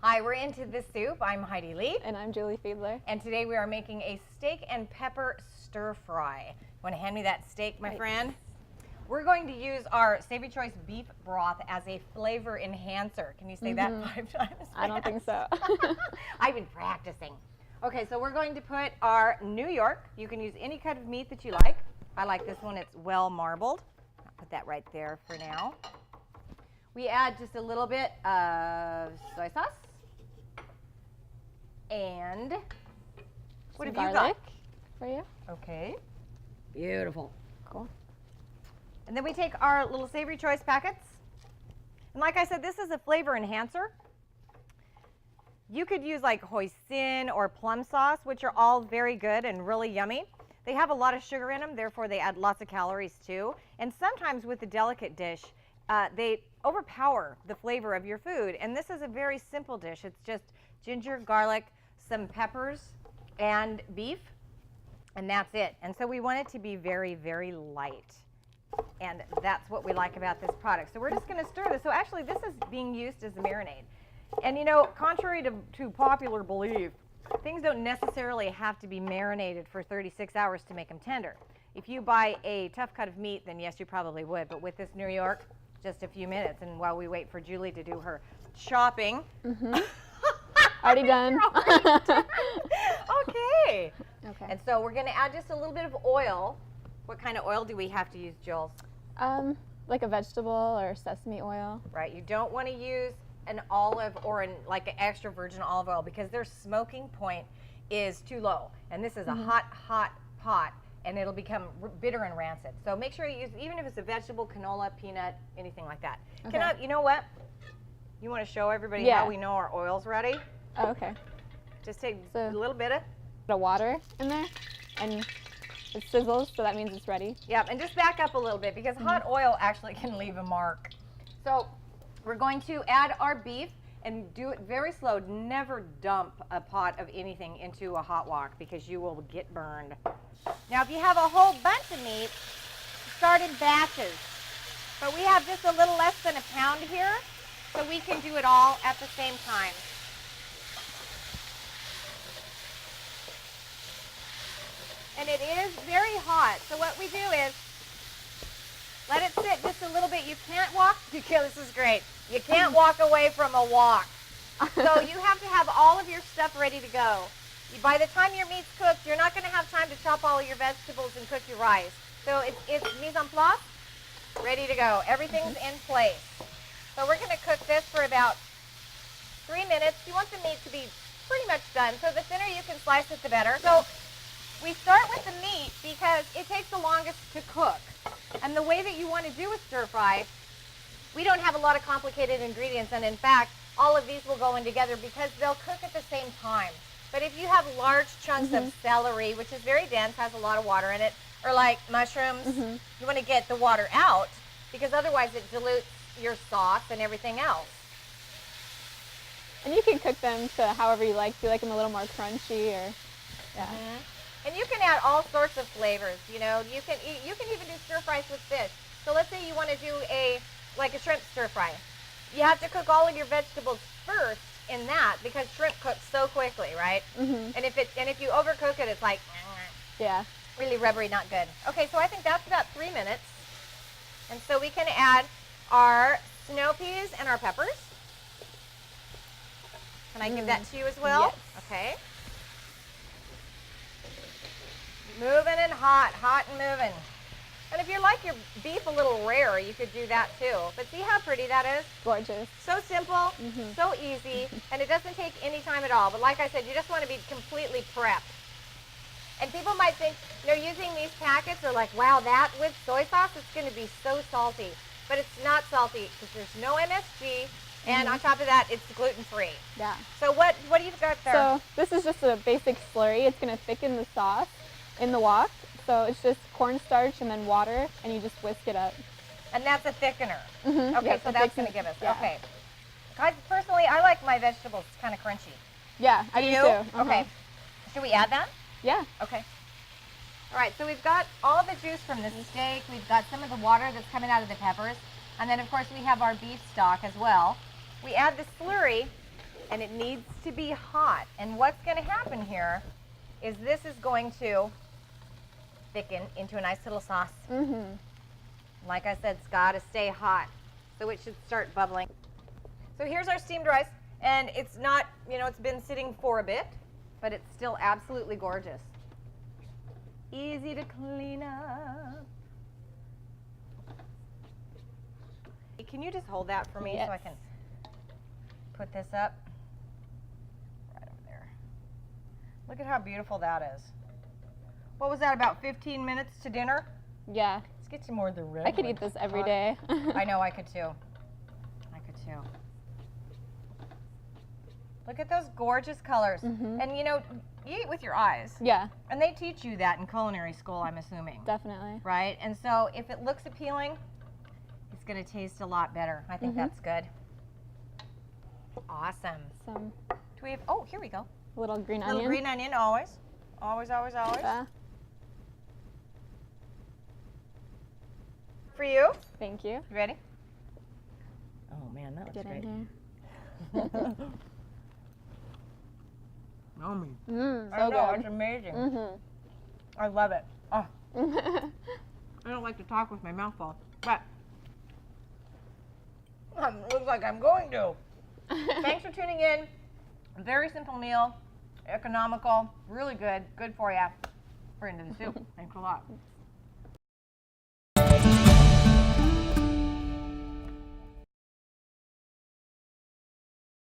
Hi, we're Into This Soup. I'm Heidi Lee. And I'm Julie Fiedler. And today we are making a steak and pepper stir fry. Want to hand me that steak, my friend? We're going to use our Savory Choice beef broth as a flavor enhancer. Can you say that 5 times? I don't think so. I've been practicing. Okay, so we're going to put our New York. You can use any cut of meat that you like. I like this one. It's well marbled. I'll put that right there for now. We add just a little bit of soy sauce. And what have you got for you? Okay. Beautiful. Cool. And then we take our little Savory Choice packets. And like I said, this is a flavor enhancer. You could use like hoisin or plum sauce, which are all very good and really yummy. They have a lot of sugar in them, therefore they add lots of calories too. And sometimes with a delicate dish, they overpower the flavor of your food. And this is a very simple dish. It's just ginger, garlic, some peppers, and beef, and that's it. And so we want it to be very, very light. And that's what we like about this product. So we're just going to stir this. So actually, this is being used as a marinade. And you know, contrary to popular belief, things don't necessarily have to be marinated for 36 hours to make them tender. If you buy a tough cut of meat, then yes, you probably would. But with this New York, just a few minutes. And while we wait for Julie to do her shopping. Already done. Okay. Okay. And so we're going to add just a little bit of oil. What kind of oil do we have to use, Jules? Like a vegetable or sesame oil. Right. You don't want to use an olive or like an extra virgin olive oil because their smoking point is too low. And this is a hot, hot pot, and it'll become bitter and rancid. So make sure you use, even if it's a vegetable, canola, peanut, anything like that. Okay. You know what? You want to show everybody how we know our oil's ready? Oh, okay. Just take a little bit of the water in there, and it sizzles, so that means it's ready. Yep, and just back up a little bit because hot oil actually can leave a mark. So we're going to add our beef and do it very slow. Never dump a pot of anything into a hot wok because you will get burned. Now, if you have a whole bunch of meat, start in batches. But we have just a little less than a pound here, so we can do it all at the same time. And it is very hot, so what we do is let it sit just a little bit. You can't walk, this is great. You can't walk away from a wok. So you have to have all of your stuff ready to go. By the time your meat's cooked, you're not going to have time to chop all of your vegetables and cook your rice. So it's mise en place, ready to go. Everything's in place. So we're going to cook this for about 3 minutes. You want the meat to be pretty much done. So the thinner you can slice it, the better. So we start with the meat because it takes the longest to cook. And the way that you want to do a stir fry, we don't have a lot of complicated ingredients. And in fact, all of these will go in together because they'll cook at the same time. But if you have large chunks of celery, which is very dense, has a lot of water in it, or like mushrooms, you want to get the water out because otherwise it dilutes your sauce and everything else. And you can cook them to however you like. Do you like them a little more crunchy or And you can add all sorts of flavors. You know, you can even do stir fries with fish. So let's say you want to do a shrimp stir fry. You have to cook all of your vegetables first in that because shrimp cooks so quickly, right? And if you overcook it, it's like really rubbery, not good. Okay, so I think that's about 3 minutes. And so we can add our snow peas and our peppers. Can I give that to you as well? Yes. Okay. Moving and hot, hot and moving. And if you like your beef a little rare, you could do that too. But see how pretty that is? gorgeous. So simple, so easy, and it doesn't take any time at all. But like I said, you just want to be completely prepped. And people might think they're using these packets, they're like, wow, that with soy sauce, it's going to be so salty. But it's not salty because there's no MSG, and on top of that, it's gluten-free. Yeah. So what do you got there? So this is just a basic slurry. It's going to thicken the sauce in the wok. So it's just cornstarch and then water, and you just whisk it up. And that's a thickener. Okay, Yep, so that's going to give us. Okay. Guys, personally, I like my vegetables kind of crunchy. Yeah, I do too. Okay. Should we add that? Yeah. Okay. All right, so we've got all the juice from the steak. We've got some of the water that's coming out of the peppers. And then, of course, we have our beef stock as well. We add the slurry, and it needs to be hot. And what's going to happen here is this is going to thicken into a nice little sauce. Like I said, it's got to stay hot, so it should start bubbling. So here's our steamed rice, and it's not, you know, it's been sitting for a bit, but it's still absolutely gorgeous. Easy to clean up. Can you just hold that for me so I can put this up? Right over there. Look at how beautiful that is. What was that, about 15 minutes to dinner? Yeah. Let's get some more of the red. I could eat this every day. I know, I could too. I could too. Look at those gorgeous colors. And you know, you eat with your eyes. Yeah. And they teach you that in culinary school, I'm assuming. Definitely. Right? And so if it looks appealing, it's going to taste a lot better. I think that's good. Awesome. Some Do we have, oh, here we go. little green onion. Little green onion, always. Always, always, always. Yeah. For you. Thank you. You ready? Oh man, that looks Get great. in here. Yummy. So I know, good. it's amazing. I love it. Oh. I don't like to talk with my mouth full, but it looks like I'm going to. Thanks for tuning in. Very simple meal, economical, really good, good for you. We're into the soup. Thanks a lot.